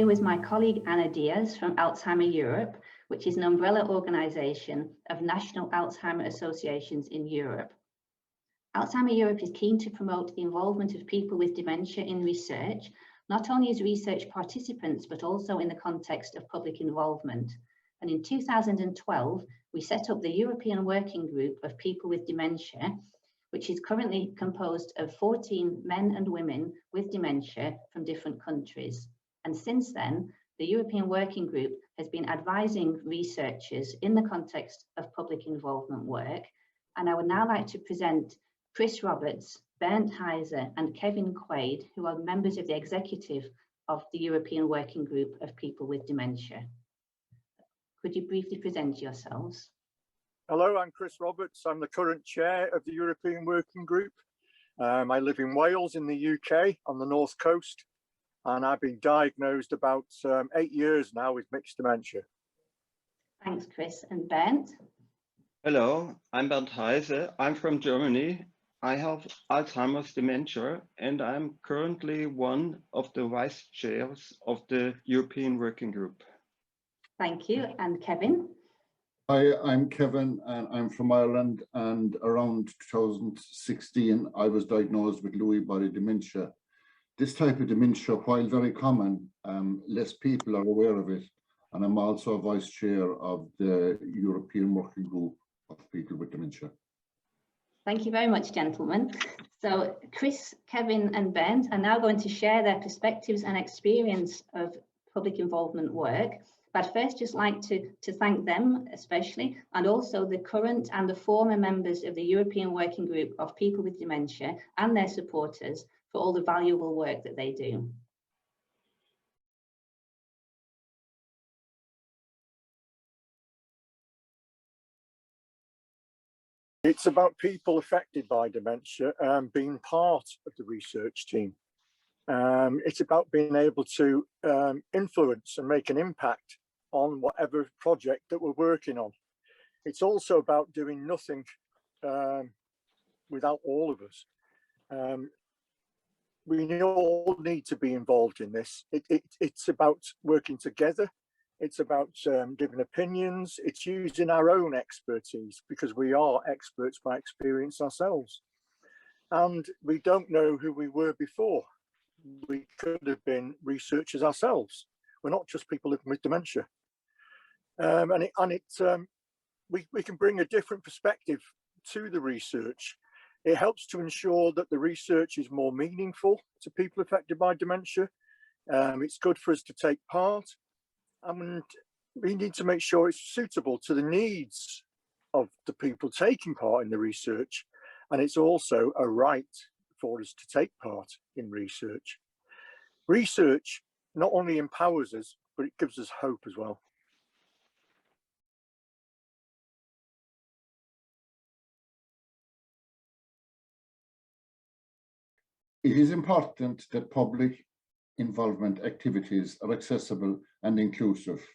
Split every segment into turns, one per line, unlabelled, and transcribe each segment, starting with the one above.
here with my colleague Anna Diaz from Alzheimer Europe, which is an umbrella organisation of national Alzheimer associations in Europe. Alzheimer Europe is keen to promote the involvement of people with dementia in research, not only as research participants, but also in the context of public involvement. And in 2012, we set up the European Working Group of People with Dementia, which is currently composed of 14 men and women with dementia from different countries. And since then, the European Working Group has been advising researchers in the context of public involvement work. And I would now like to present Chris Roberts, Bernd Heiser, and Kevin Quaid, who are members of the executive of the European Working Group of People with Dementia. Could you briefly present yourselves?
Hello, I'm Chris Roberts. I'm the current chair of the European Working Group. I live in Wales in the UK on the North Coast, and I've been diagnosed about 8 years now with mixed dementia.
Thanks, Chris. And Bernd?
Hello, I'm Bernd Heise. I'm from Germany. I have Alzheimer's dementia, and I'm currently one of the vice chairs of the European Working Group.
Thank you. And Kevin?
Hi, I'm Kevin and I'm from Ireland, and around 2016 I was diagnosed with Lewy body dementia. This type of dementia, while very common, less people are aware of it, and I'm also vice chair of the European Working Group of People with Dementia.
Thank you very much, gentlemen. So Chris, Kevin and Bernd are now going to share their perspectives and experience of public involvement work. But first, just like to thank them especially, and also the current and the former members of the European Working Group of People with Dementia and their supporters for all the valuable work that they do.
It's about people affected by dementia being part of the research team. It's about being able to influence and make an impact on whatever project that we're working on. It's also about doing nothing without all of us. We all need to be involved in this. It's about working together. It's about giving opinions. It's using our own expertise, because we are experts by experience ourselves. And we don't know who we were before. We could have been researchers ourselves. We're not just people living with dementia. We can bring a different perspective to the research. It helps to ensure that the research is more meaningful to people affected by dementia. It's good for us to take part, and we need to make sure it's suitable to the needs of the people taking part in the research. And it's also a right for us to take part in research. Research not only empowers us, but it gives us hope as well.
It is important that public involvement activities are accessible and inclusive,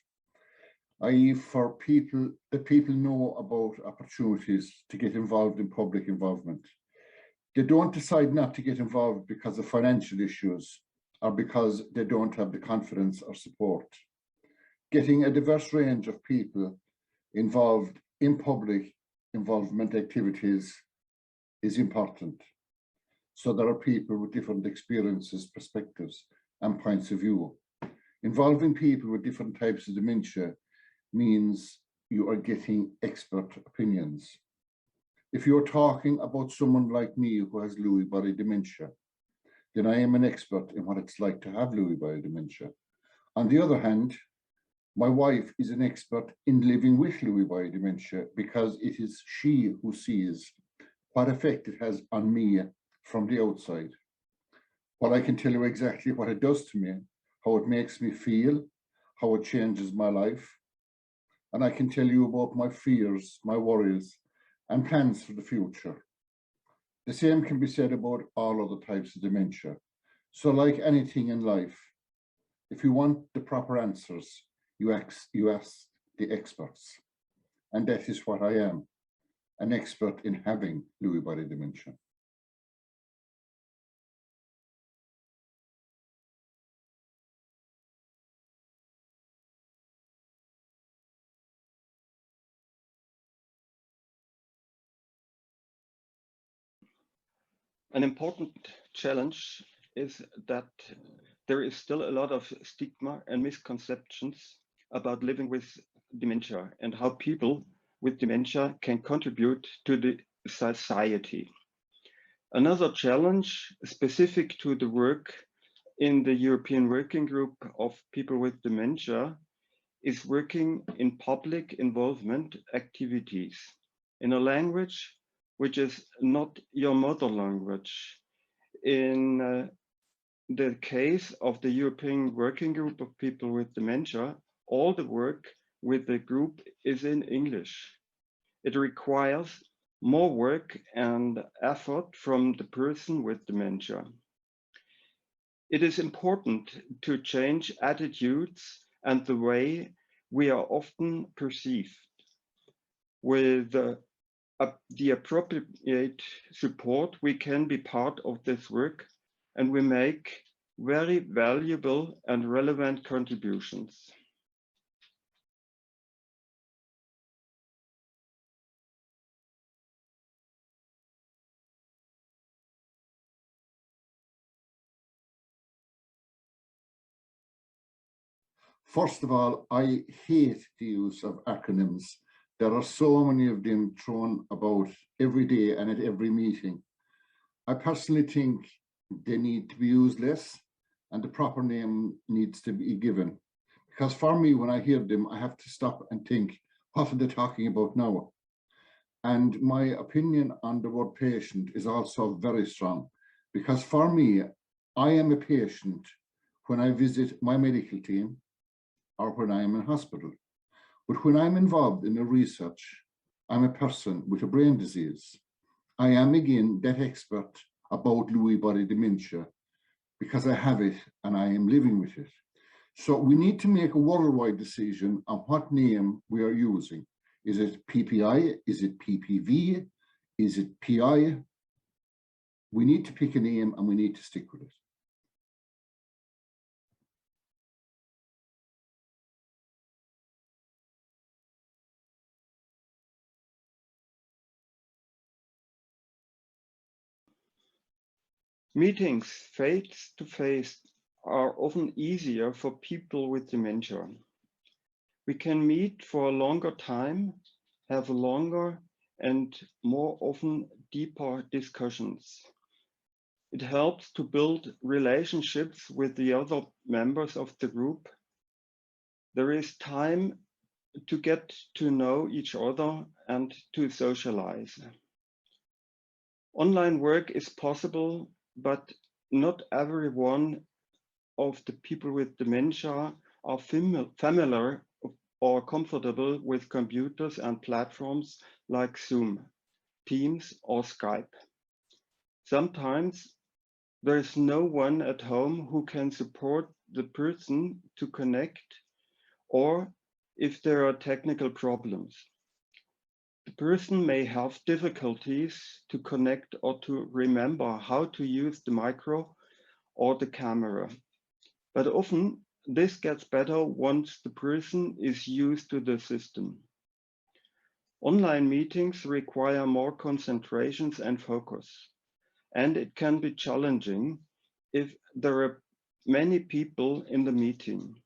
i.e. for people, that people know about opportunities to get involved in public involvement. They don't decide not to get involved because of financial issues or because they don't have the confidence or support. Getting a diverse range of people involved in public involvement activities is important. So there are people with different experiences, perspectives, and points of view. Involving people with different types of dementia means you are getting expert opinions. If you're talking about someone like me who has Lewy body dementia, then I am an expert in what it's like to have Lewy body dementia. On the other hand, my wife is an expert in living with Lewy body dementia, because it is she who sees what effect it has on me from the outside. Well, I can tell you exactly what it does to me, how it makes me feel, how it changes my life. And I can tell you about my fears, my worries, and plans for the future. The same can be said about all other types of dementia. So like anything in life, if you want the proper answers, you ask the experts. And that is what I am, an expert in having Lewy body dementia.
An important challenge is that there is still a lot of stigma and misconceptions about living with dementia and how people with dementia can contribute to the society. Another challenge specific to the work in the European Working Group of People with Dementia is working in public involvement activities in a language which is not your mother language. In the case of the European Working Group of People with Dementia, all the work with the group is in English. It requires more work and effort from the person with dementia. It is important to change attitudes and the way we are often perceived. With the appropriate support, we can be part of this work and we make very valuable and relevant contributions.
First of all, I hate the use of acronyms. There are so many of them thrown about every day and at every meeting. I personally think they need to be used less and the proper name needs to be given. Because for me, when I hear them, I have to stop and think, what are they talking about now? And my opinion on the word patient is also very strong. Because for me, I am a patient when I visit my medical team, or when I am in hospital. But when I'm involved in a research, I'm a person with a brain disease. I am again that expert about Lewy body dementia because I have it and I am living with it. So we need to make a worldwide decision on what name we are using. Is it PPI? Is it PPV? Is it PI? We need to pick a name and we need to stick with it.
Meetings face to face are often easier for people with dementia. We can meet for a longer time, have longer and more often deeper discussions. It helps to build relationships with the other members of the group. There is time to get to know each other and to socialize. Online work is possible, but not everyone of the people with dementia are familiar or comfortable with computers and platforms like Zoom, Teams, or Skype. Sometimes there is no one at home who can support the person to connect, or if there are technical problems. The person may have difficulties to connect or to remember how to use the micro or the camera. But often this gets better once the person is used to the system. Online meetings require more concentrations and focus, and it can be challenging if there are many people in the meeting.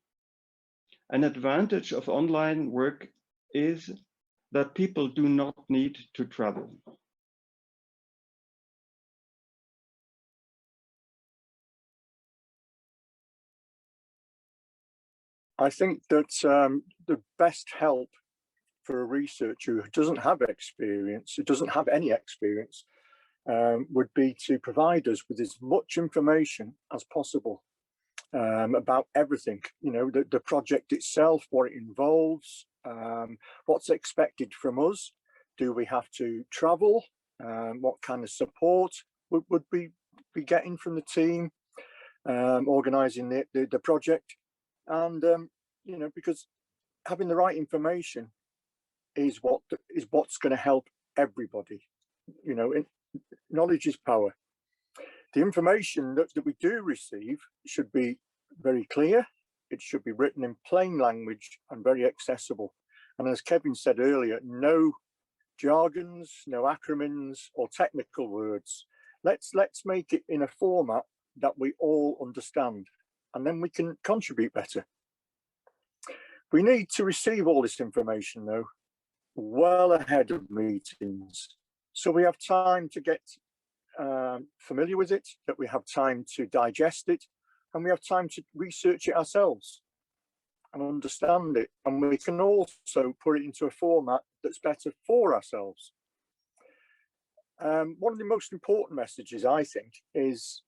An advantage of online work is that people do not need to travel.
I think that the best help for a researcher who doesn't have experience, who doesn't have any experience, would be to provide us with as much information as possible about everything, you know, the project itself, what it involves, what's expected from us. Do we have to travel? What kind of support would we be getting from the team organising the project? And you know, because having the right information is what's going to help everybody. You know, knowledge is power. The information that we do receive should be very clear. It should be written in plain language and very accessible. And as Kevin said earlier, no jargons, no acronyms or technical words. let's make it in a format that we all understand, and then we can contribute better. We need to receive all this information though well ahead of meetings, so we have time to get familiar with it, that we have time to digest it, and we have time to research it ourselves and understand it, and we can also put it into a format that's better for ourselves. One of the most important messages, I think, is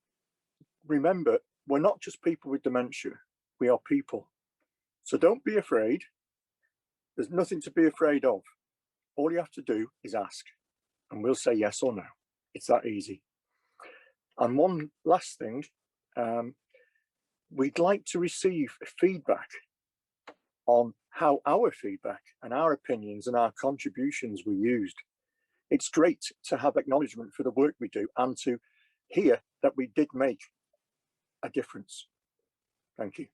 remember, we're not just people with dementia, we are people. So don't be afraid. There's nothing to be afraid of. All you have to do is ask, and we'll say yes or no. It's that easy. And one last thing, we'd like to receive feedback on how our feedback and our opinions and our contributions were used. It's great to have acknowledgement for the work we do and to hear that we did make a difference. Thank you.